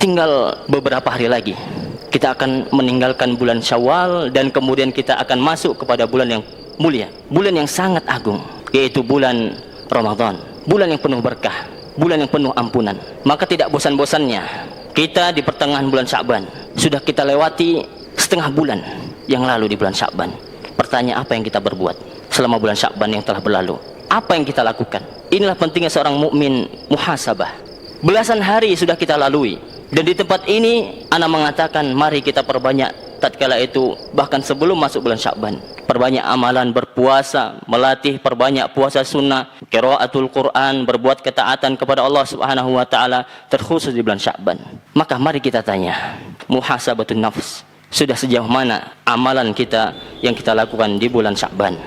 tinggal beberapa hari lagi kita akan meninggalkan bulan Syawal dan kemudian kita akan masuk kepada bulan yang mulia, bulan yang sangat agung, yaitu bulan Ramadan, bulan yang penuh berkah, bulan yang penuh ampunan. Maka tidak bosan-bosannya kita di pertengahan bulan Sya'ban, sudah kita lewati setengah bulan yang lalu di bulan Sya'ban. Pertanyaan, apa yang kita berbuat selama bulan Sya'ban yang telah berlalu? Apa yang kita lakukan? Inilah pentingnya seorang mukmin muhasabah. Belasan hari sudah kita lalui, dan di tempat ini ana mengatakan mari kita perbanyak tatkala itu, bahkan sebelum masuk bulan Sya'ban, perbanyak amalan, berpuasa, melatih perbanyak puasa sunnah, qiraatul Quran, berbuat ketaatan kepada Allah Subhanahu wa taala, terkhusus di bulan Sya'ban. Maka mari kita tanya, muhasabatun nafs, sudah sejauh mana amalan kita yang kita lakukan di bulan Sya'ban?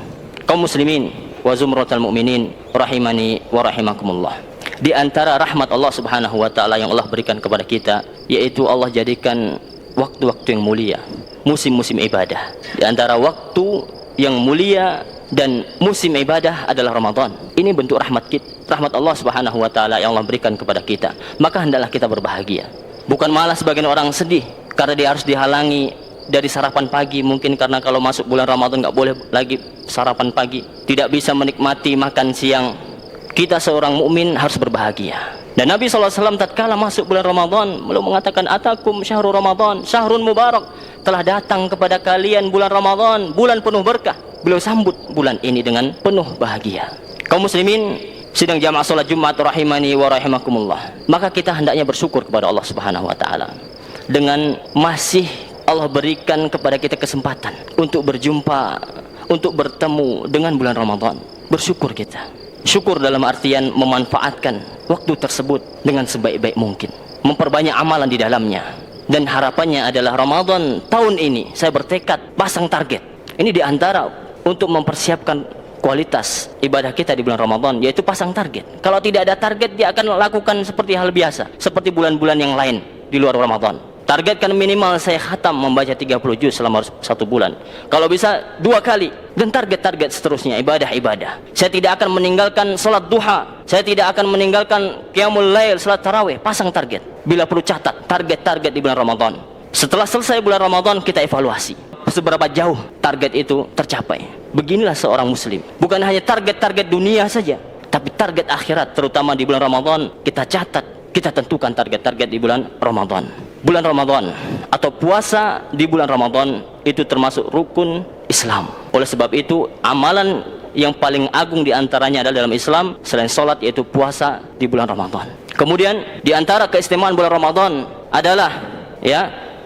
Kaum muslimin wa zumratul mukminin rahimani wa rahimakumullah. Di antara rahmat Allah Subhanahu wa taala yang Allah berikan kepada kita, yaitu Allah jadikan waktu-waktu yang mulia, musim-musim ibadah. Di antara waktu yang mulia dan musim ibadah adalah Ramadan. Ini bentuk rahmat Allah Subhanahu wa taala yang Allah berikan kepada kita. Maka hendaklah kita berbahagia. Bukan malah sebagian orang sedih karena dia harus dihalangi dari sarapan pagi, mungkin karena kalau masuk bulan Ramadan nggak boleh lagi sarapan pagi, tidak bisa menikmati makan siang. Kita seorang mukmin harus berbahagia. Dan Nabi SAW tatkala masuk bulan Ramadan beliau mengatakan, atakum syahrul Ramadan syahrun mubarak, telah datang kepada kalian bulan Ramadan, bulan penuh berkah. Beliau sambut bulan ini dengan penuh bahagia. Kaum muslimin sidang jamaah salat Jumat rahimani wa rahimakumullah, maka kita hendaknya bersyukur kepada Allah Subhanahu wa taala dengan masih Allah berikan kepada kita kesempatan untuk berjumpa, untuk bertemu dengan bulan Ramadan. Bersyukur kita. Syukur dalam artian memanfaatkan waktu tersebut dengan sebaik-baik mungkin, memperbanyak amalan di dalamnya. Dan harapannya adalah Ramadan tahun ini saya bertekad pasang target. Ini diantara untuk mempersiapkan kualitas ibadah kita di bulan Ramadan, yaitu pasang target. Kalau tidak ada target, dia akan lakukan seperti hal biasa, seperti bulan-bulan yang lain di luar Ramadan. Targetkan minimal saya khatam membaca 30 juz selama 1 bulan. Kalau bisa 2 kali. Dan target-target seterusnya, ibadah-ibadah. Saya tidak akan meninggalkan sholat duha. Saya tidak akan meninggalkan qiyamul lail, sholat tarawih. Pasang target. Bila perlu catat target-target di bulan Ramadan. Setelah selesai bulan Ramadan, kita evaluasi seberapa jauh target itu tercapai. Beginilah seorang muslim. Bukan hanya target-target dunia saja, tapi target akhirat, terutama di bulan Ramadan. Kita catat, kita tentukan target-target di bulan Ramadan. Bulan Ramadan atau puasa di bulan Ramadan itu termasuk rukun Islam. Oleh sebab itu, amalan yang paling agung diantaranya adalah dalam Islam selain sholat, yaitu puasa di bulan Ramadan. Kemudian diantara keistimewaan bulan Ramadan adalah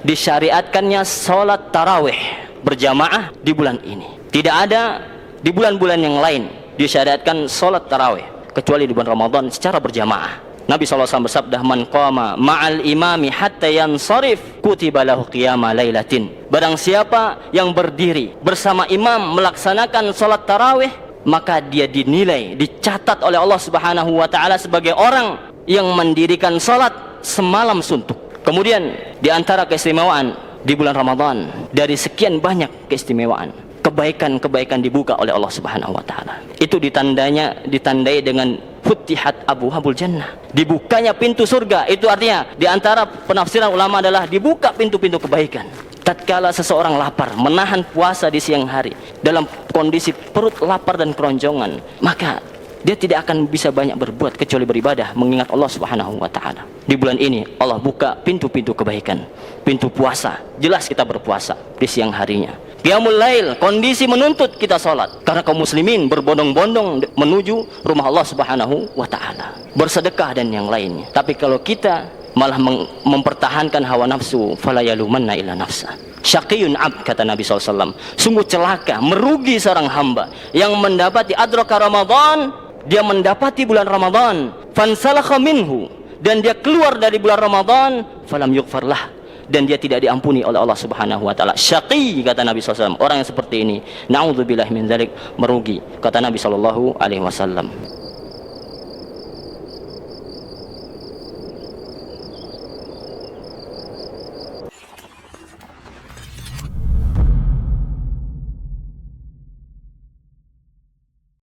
disyariatkannya sholat tarawih berjamaah di bulan ini. Tidak ada di bulan-bulan yang lain disyariatkan sholat tarawih kecuali di bulan Ramadan secara berjamaah. Nabi SAW bersabda, man qama ma'al imami hatta yansarif kutiba lahu qiyama lailatin. Barang siapa yang berdiri bersama imam melaksanakan salat tarawih, maka dia dinilai, dicatat oleh Allah Subhanahu wa taala sebagai orang yang mendirikan salat semalam suntuk. Kemudian di antara keistimewaan di bulan Ramadan, dari sekian banyak keistimewaan, kebaikan-kebaikan dibuka oleh Allah Subhanahu wa taala. Itu ditandai dengan futihat abwaabul jannah, dibukanya pintu surga. Itu artinya di antara penafsiran ulama adalah dibuka pintu-pintu kebaikan. Tatkala seseorang lapar, menahan puasa di siang hari dalam kondisi perut lapar dan keroncongan, maka dia tidak akan bisa banyak berbuat kecuali beribadah, mengingat Allah Subhanahu wa taala. Di bulan ini Allah buka pintu-pintu kebaikan, pintu puasa. Jelas kita berpuasa di siang harinya. Qiyamul lail, kondisi menuntut kita sholat, karena kaum muslimin berbondong-bondong menuju rumah Allah Subhanahu wa ta'ala, bersedekah dan yang lainnya. Tapi kalau kita malah mempertahankan hawa nafsu, fala yalumanna illa nafsa. Syaqiyun abd, kata Nabi SAW, sungguh celaka, merugi seorang hamba yang mendapati adraka Ramadan, dia mendapati bulan Ramadan, fansalakha minhu, dan dia keluar dari bulan Ramadan, falam yughfarlah, dan dia tidak diampuni oleh Allah Subhanahu wa taala. Syaqi, kata Nabi SAW, orang yang seperti ini, naudzubillahi min dzalik, merugi, kata Nabi sallallahu alaihi wasallam.